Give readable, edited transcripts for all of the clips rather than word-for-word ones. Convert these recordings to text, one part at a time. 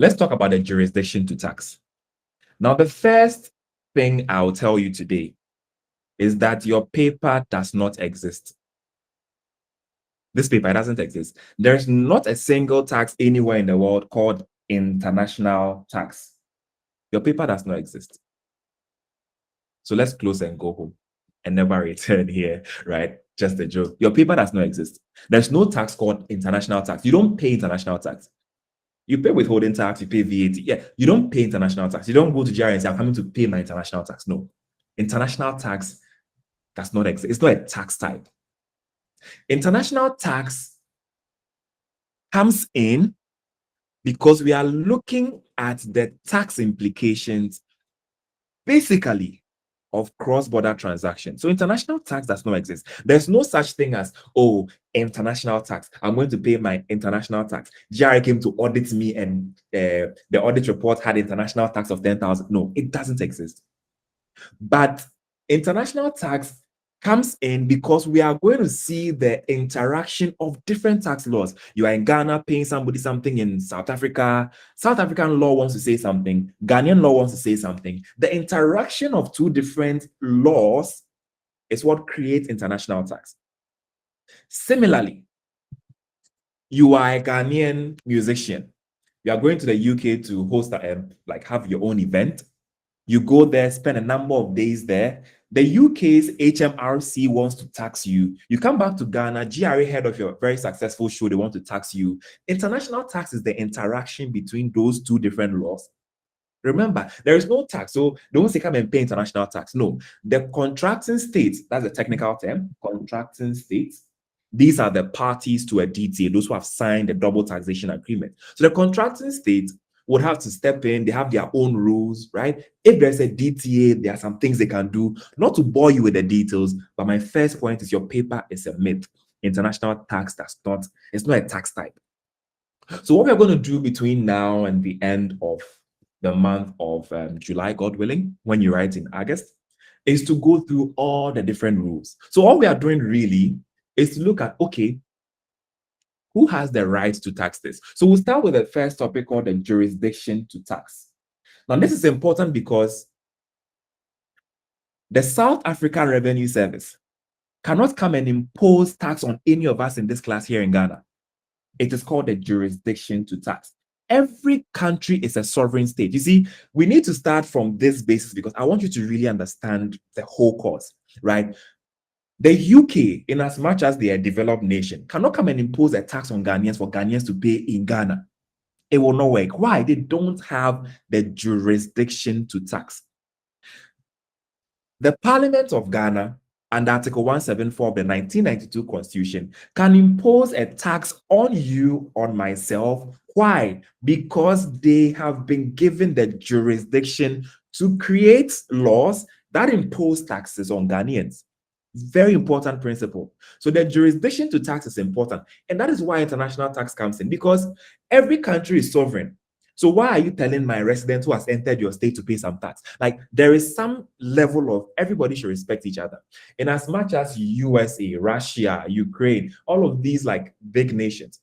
Let's talk about the jurisdiction to tax. Now, the first thing I'll tell you today is that your paper does not exist. This paper doesn't exist. There's not a single tax anywhere in the world called international tax. Your paper does not exist. So let's close and go home and never return here, right? Just a joke. Your paper does not exist. There's no tax called international tax. You don't pay international tax. You pay withholding tax, you pay VAT. Yeah, you don't pay international tax. You don't go to GRA and say, I'm coming to pay my international tax. No. International tax does not exist. It's not a tax type. International tax comes in because we are looking at the tax implications, basically, of cross-border transactions. So international tax does not exist. There's no such thing as, oh, international tax. I'm going to pay my international tax. GRA came to audit me and the audit report had international tax of 10,000. No, it doesn't exist. But international tax comes in because we are going to see the interaction of different tax laws. You are in Ghana paying somebody something in South Africa. South African law wants to say something. Ghanaian law wants to say something. The interaction of two different laws is what creates international tax. Similarly, you are a Ghanaian musician. You are going to the UK to host like have your own event. You go there, spend a number of days there. The UK's HMRC wants to tax you. You come back to Ghana, GRA head of your very successful show, they want to tax you. International tax is the interaction between those two different laws. Remember, there is no tax. So don't say come and pay international tax. No, the contracting states, that's a technical term, contracting states. These are the parties to a DTA, those who have signed a double taxation agreement. So the contracting states would have to step in. They have their own rules, right? If there's a DTA, there are some things they can do. Not to bore you with the details, but my first point is your paper is a myth. International tax it's not a tax type. So what we're going to do between now and the end of the month of July, God willing, when you write in August, is to go through all the different rules. So all we are doing really is to look at, okay, who has the right to tax this? So we'll start with the first topic called the jurisdiction to tax. Now, this is important because the South African Revenue Service cannot come and impose tax on any of us in this class here in Ghana. It is called the jurisdiction to tax. Every country is a sovereign state. You see, we need to start from this basis because I want you to really understand the whole course, right? The UK, in as much as they are a developed nation, cannot come and impose a tax on Ghanaians for Ghanaians to pay in Ghana. It will not work. Why? They don't have the jurisdiction to tax. The Parliament of Ghana, under Article 174 of the 1992 Constitution, can impose a tax on you, on myself. Why? Because they have been given the jurisdiction to create laws that impose taxes on Ghanaians. Very important principle. So the jurisdiction to tax is important. And that is why international tax comes in, because every country is sovereign. So why are you telling my resident who has entered your state to pay some tax? Like, there is some level of everybody should respect each other. In as much as USA, Russia, Ukraine, all of these like big nations,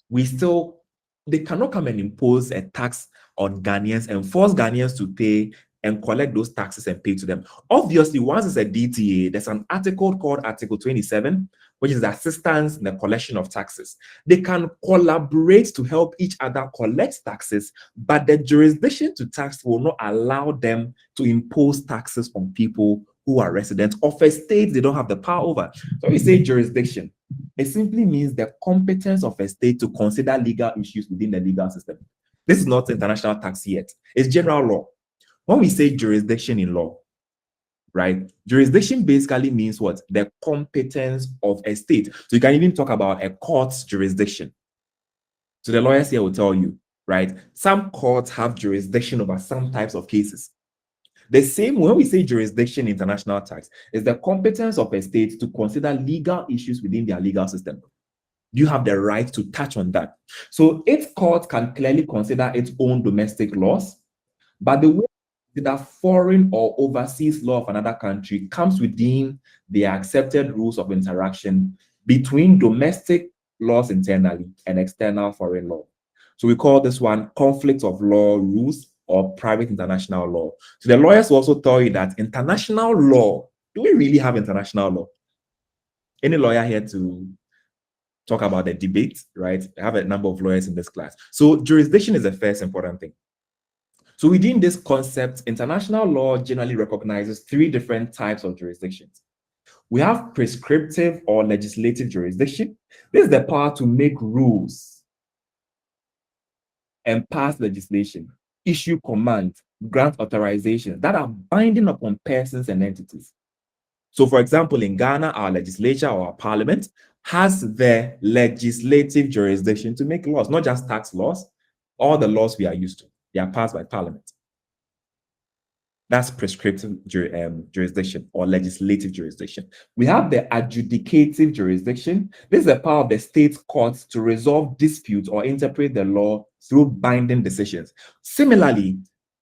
they cannot come and impose a tax on Ghanaians and force Ghanaians to pay and collect those taxes and pay to them. Obviously, once it's a DTA, there's an article called Article 27, which is assistance in the collection of taxes. They can collaborate to help each other collect taxes, but the jurisdiction to tax will not allow them to impose taxes on people who are residents of a state they don't have the power over. So we say jurisdiction. It simply means the competence of a state to consider legal issues within the legal system. This is not international tax yet. It's general law. When we say jurisdiction in law, right? Jurisdiction basically means what? The competence of a state. So you can even talk about a court's jurisdiction. So the lawyers here will tell you, right? Some courts have jurisdiction over some types of cases. The same when we say jurisdiction in international tax is the competence of a state to consider legal issues within their legal system. You have the right to touch on that. So its court can clearly consider its own domestic laws, but the way that foreign or overseas law of another country comes within the accepted rules of interaction between domestic laws internally and external foreign law. So we call this one conflict of law rules or private international law. So the lawyers will also tell you that international law, do we really have international law? Any lawyer here to talk about the debate, right? I have a number of lawyers in this class. So jurisdiction is the first important thing. So within this concept, international law generally recognizes three different types of jurisdictions. We have prescriptive or legislative jurisdiction. This is the power to make rules and pass legislation, issue commands, grant authorizations that are binding upon persons and entities. So, for example, in Ghana, our legislature or our parliament has the legislative jurisdiction to make laws, not just tax laws, all the laws we are used to. They are passed by parliament. That's prescriptive jurisdiction or legislative jurisdiction. We have the adjudicative jurisdiction. This is the power of the state courts to resolve disputes or interpret the law through binding decisions. Similarly,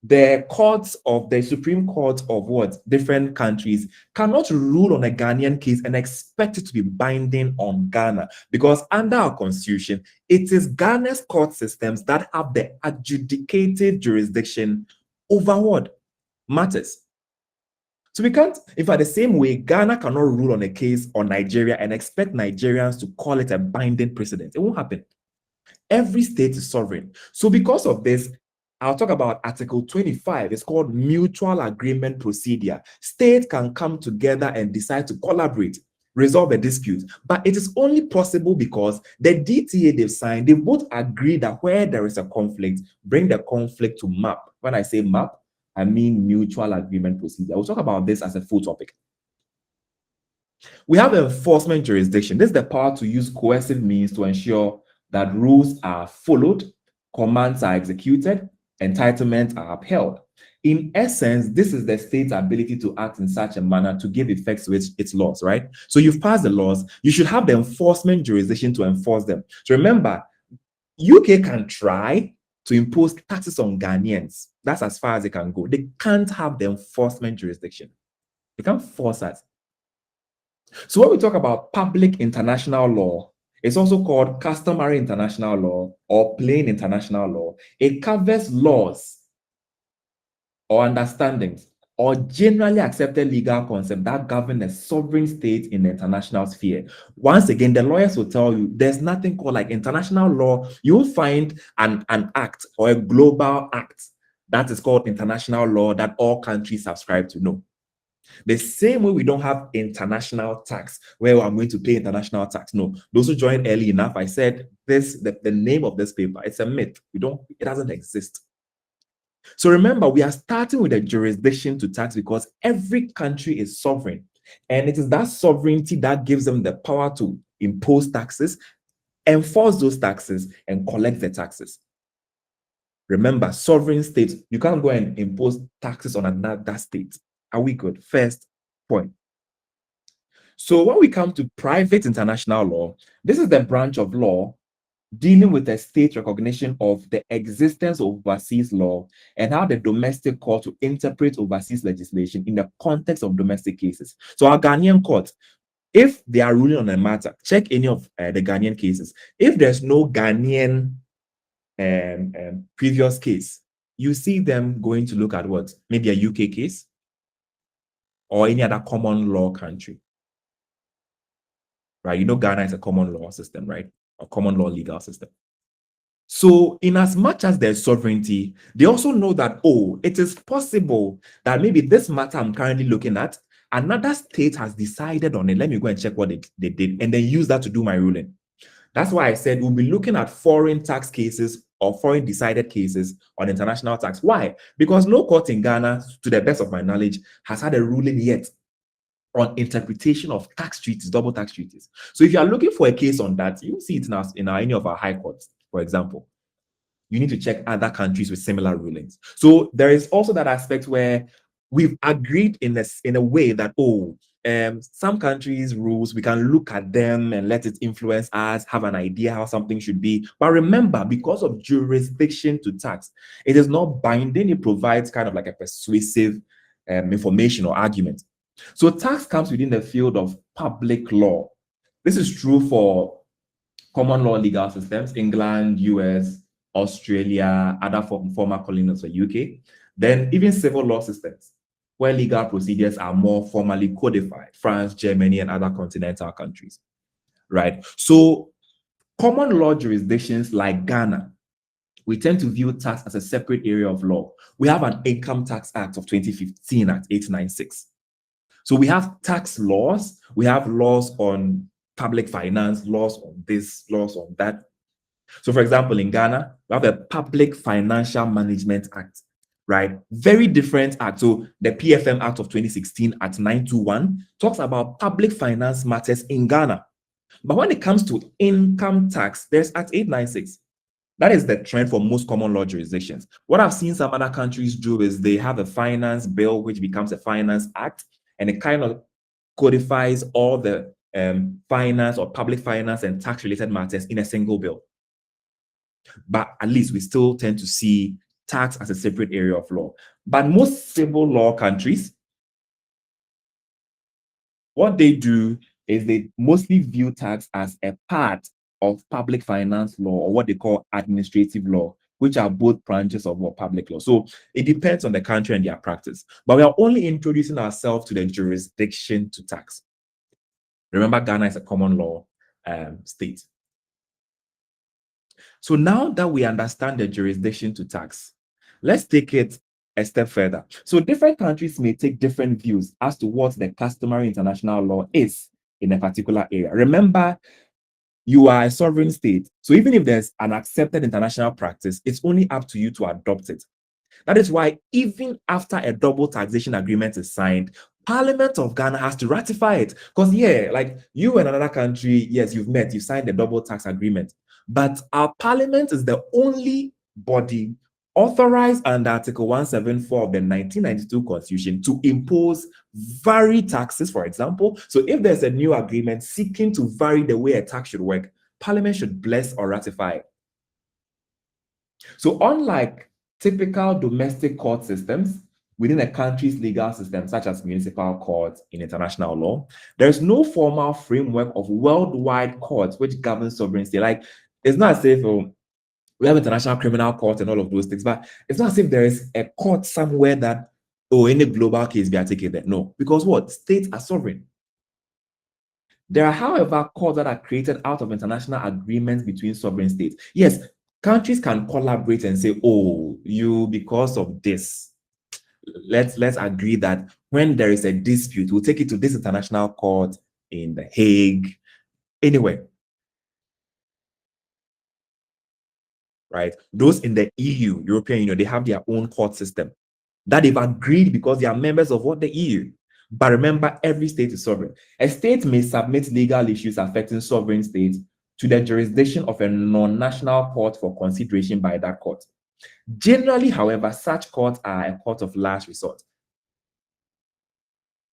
the courts of the Supreme Court of what different countries cannot rule on a Ghanaian case and expect it to be binding on Ghana, because under our constitution, it is Ghana's court systems that have the adjudicative jurisdiction over what matters. So we can't, if at the same way, Ghana cannot rule on a case on Nigeria and expect Nigerians to call it a binding precedent. It won't happen. Every state is sovereign. So because of this, I'll talk about Article 25. It's called Mutual Agreement Procedure. States can come together and decide to collaborate, resolve a dispute. But it is only possible because the DTA they've signed, they both agree that where there is a conflict, bring the conflict to MAP. When I say MAP, I mean Mutual Agreement Procedure. We'll talk about this as a full topic. We have enforcement jurisdiction. This is the power to use coercive means to ensure that rules are followed, commands are executed, entitlements are upheld. In essence, this is the state's ability to act in such a manner to give effect to its laws, right? So you've passed the laws, you should have the enforcement jurisdiction to enforce them. So remember, UK can try to impose taxes on Ghanaians. That's as far as they can go. They can't have the enforcement jurisdiction. They can't force us. So when we talk about public international law, it's also called customary international law or plain international law. It covers laws or understandings or generally accepted legal concepts that govern a sovereign state in the international sphere. Once again, the lawyers will tell you there's nothing called like international law. You'll find an act or a global act that is called international law that all countries subscribe to. No. The same way we don't have international tax, where I'm going to pay international tax. No, those who joined early enough, I said this, the name of this paper, it's a myth. It doesn't exist. So remember, we are starting with a jurisdiction to tax because every country is sovereign. And it is that sovereignty that gives them the power to impose taxes, enforce those taxes, and collect the taxes. Remember, sovereign states, you can't go and impose taxes on another state. Are we good? First point. So when we come to private international law, this is the branch of law dealing with the state recognition of the existence of overseas law and how the domestic court to interpret overseas legislation in the context of domestic cases. So our Ghanaian court, if they are ruling on a matter, check any of the Ghanaian cases. If there's no Ghanaian previous case, you see them going to look at what? Maybe a UK case or any other common law country. Right? You know, Ghana is a common law system, right? A common law legal system. So in as much as there's sovereignty, they also know that, oh, it is possible that maybe this matter I'm currently looking at, another state has decided on it. Let me go and check what they did and then use that to do my ruling. That's why I said we'll be looking at foreign tax cases or foreign decided cases on international tax. Why? Because no court in Ghana, to the best of my knowledge, has had a ruling yet on interpretation of tax treaties, double tax treaties. So if you are looking for a case on that, you will see it in any of our high courts, for example. You need to check other countries with similar rulings. So there is also that aspect where we've agreed in a way that, some countries' rules, we can look at them and let it influence us, have an idea how something should be. But remember, because of jurisdiction to tax, it is not binding. It provides kind of like a persuasive information or argument. So tax comes within the field of public law. This is true for common law legal systems, England, US, Australia, other former colonies of the UK. Then even civil law systems, where legal procedures are more formally codified, France, Germany, and other continental countries, right? So common law jurisdictions like Ghana, we tend to view tax as a separate area of law. We have an Income Tax Act of 2015 at 896. So we have tax laws, we have laws on public finance, laws on this, laws on that. So for example, in Ghana, we have a Public Financial Management Act, right? Very different act. So the PFM Act of 2016 at 921 talks about public finance matters in Ghana. But when it comes to income tax, there's Act 896. That is the trend for most common law jurisdictions. What I've seen some other countries do is they have a finance bill, which becomes a finance act, and it kind of codifies all the finance or public finance and tax related matters in a single bill. But at least we still tend to see tax as a separate area of law. But most civil law countries, what they do is they mostly view tax as a part of public finance law, or what they call administrative law, which are both branches of public law. So it depends on the country and their practice. But we are only introducing ourselves to the jurisdiction to tax. Remember, Ghana is a common law state. So now that we understand the jurisdiction to tax, let's take it a step further. So different countries may take different views as to what the customary international law is in a particular area. Remember, you are a sovereign state. So even if there's an accepted international practice, it's only up to you to adopt it. That is why even after a double taxation agreement is signed, Parliament of Ghana has to ratify it. Because like you and another country, yes, you've met, you signed the double tax agreement. But our parliament is the only body authorized under Article 174 of the 1992 Constitution to impose varied taxes, for example. So if there's a new agreement seeking to vary the way a tax should work, Parliament should bless or ratify it. So unlike typical domestic court systems within a country's legal system, such as municipal courts in international law, there's no formal framework of worldwide courts which govern sovereign state. Like, it's not as if we have international criminal court and all of those things, but it's not as if there is a court somewhere that, in a global case, we are taking that. No, because what? States are sovereign. There are, however, courts that are created out of international agreements between sovereign states. Yes, countries can collaborate and say, you, because of this, let's agree that when there is a dispute, we'll take it to this international court in The Hague, anywhere. Right? Those in the EU, European Union, they have their own court system that they've agreed because they are members of the EU. But remember, every state is sovereign. A state may submit legal issues affecting sovereign states to the jurisdiction of a non-national court for consideration by that court. Generally, however, such courts are a court of last resort.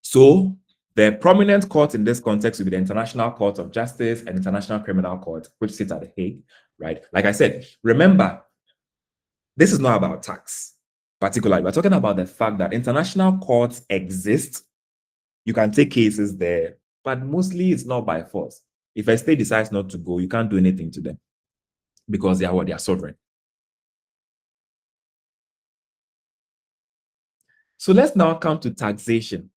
So the prominent court in this context will be the International Court of Justice and International Criminal Court, which sits at The Hague, right? Like I said, remember, this is not about tax, particularly. We're talking about the fact that international courts exist. You can take cases there, but mostly it's not by force. If a state decides not to go, you can't do anything to them because they are sovereign. So let's now come to taxation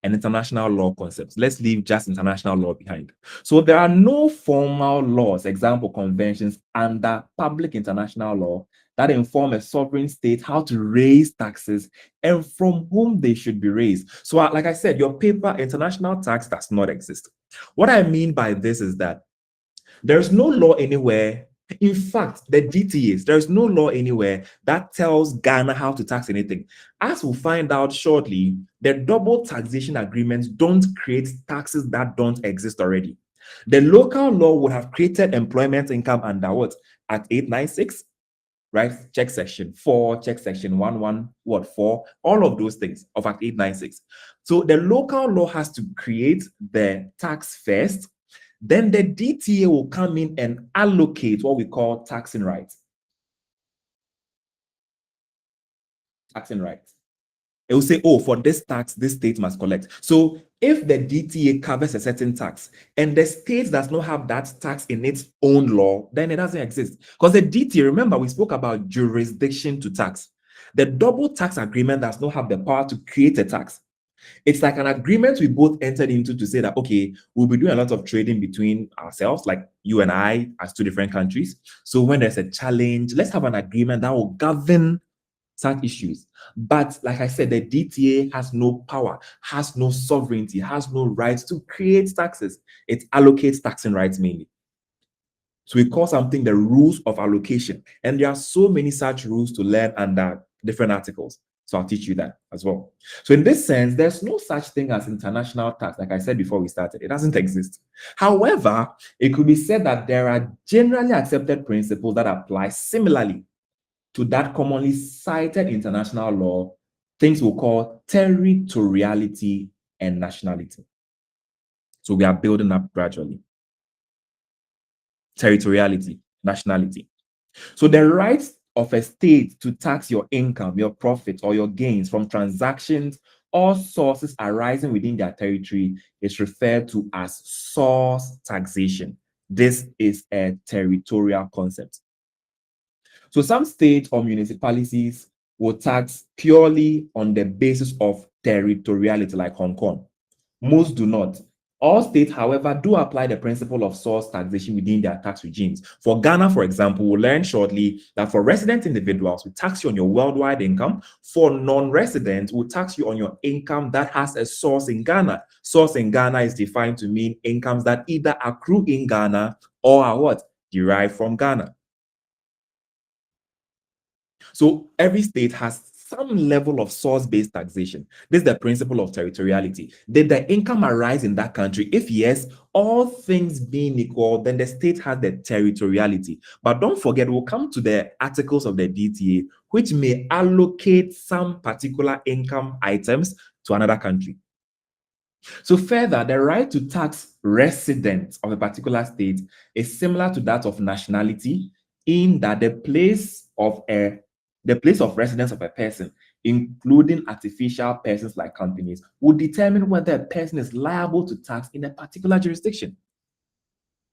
and international law concepts. Let's leave just international law behind. So there are no formal laws, example conventions under public international law that inform a sovereign state how to raise taxes and from whom they should be raised. So like I said, your paper international tax does not exist. What I mean by this is that there's no law anywhere. In fact, the DTAs, there's no law anywhere that tells Ghana how to tax anything. As we'll find out shortly, the double taxation agreements don't create taxes that don't exist already. The local law would have created employment income under what? At 896, right? Check section 4, check section 4, all of those things of Act 896. So the local law has to create the tax first. Then the DTA will come in and allocate what we call taxing rights. Taxing rights. It will say, for this tax, this state must collect. So if the DTA covers a certain tax and the state does not have that tax in its own law, then it doesn't exist. Because the DTA, remember, we spoke about jurisdiction to tax. The double tax agreement does not have the power to create a tax. It's like an agreement we both entered into to say that, okay, we'll be doing a lot of trading between ourselves, like you and I, as two different countries. So when there's a challenge, let's have an agreement that will govern such issues. But like I said, the DTA has no power, has no sovereignty, has no rights to create taxes. It allocates taxing rights mainly. So we call something the rules of allocation. And there are so many such rules to learn under different articles. So I'll teach you that as well. So in this sense, there's no such thing as international tax. Like I said before we started, it doesn't exist. However, it could be said that there are generally accepted principles that apply similarly to that commonly cited international law, things we'll call territoriality and nationality. So we are building up gradually. Territoriality, nationality. So the right of a state to tax your income, your profits, or your gains from transactions or sources arising within their territory is referred to as source taxation. This is a territorial concept. So some states or municipalities will tax purely on the basis of territoriality, like Hong Kong. Most do not. All states, however, do apply the principle of source taxation within their tax regimes. For Ghana, for example, we'll learn shortly that for resident individuals, we tax you on your worldwide income. For non-residents, we'll tax you on your income that has a source in Ghana. Source in Ghana is defined to mean incomes that either accrue in Ghana or are what? Derived from Ghana. So every state has some level of source-based taxation. This is the principle of territoriality. Did the income arise in that country? If yes, all things being equal, then the state has the territoriality. But don't forget, we'll come to the articles of the DTA, which may allocate some particular income items to another country. So further, the right to tax residents of a particular state is similar to that of nationality in that the place of residence of a person, including artificial persons like companies, will determine whether a person is liable to tax in a particular jurisdiction.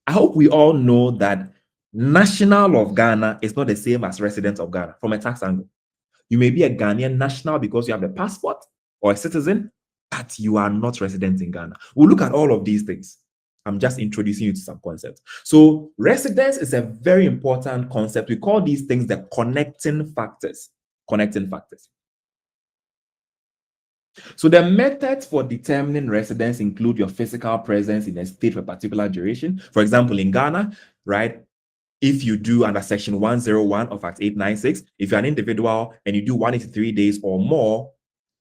I hope we all know that national of Ghana is not the same as resident of Ghana from a tax angle. You may be a Ghanaian national because you have a passport or a citizen, but you are not resident in Ghana. We'll look at all of these things. I'm just introducing you to some concepts. So residence is a very important concept. We call these things the connecting factors. Connecting factors. So the methods for determining residence include your physical presence in a state for a particular duration. For example, in Ghana, right? If you do under section 101 of Act 896, if you're an individual and you do 183 days or more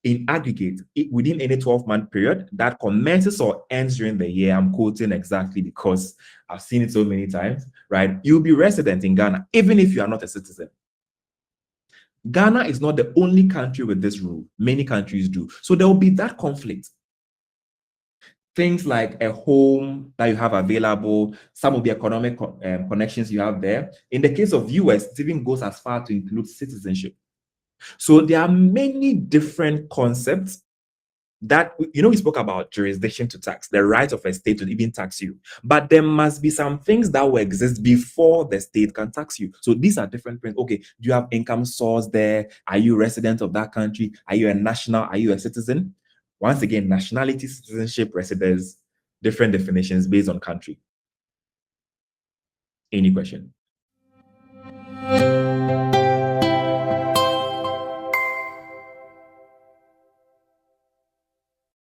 in aggregate within any 12-month period that commences or ends during the year, I'm quoting exactly because I've seen it so many times, right? You'll be resident in Ghana, even if you are not a citizen. Ghana is not the only country with this rule. Many countries do. So there will be that conflict. Things like a home that you have available, some of the economic connections you have there. In the case of US, it even goes as far to include citizenship. So there are many different concepts that, we spoke about jurisdiction to tax, the right of a state to even tax you. But there must be some things that will exist before the state can tax you. So these are different things. Okay, do you have income source there? Are you a resident of that country? Are you a national? Are you a citizen? Once again, nationality, citizenship, residence, different definitions based on country. Any question?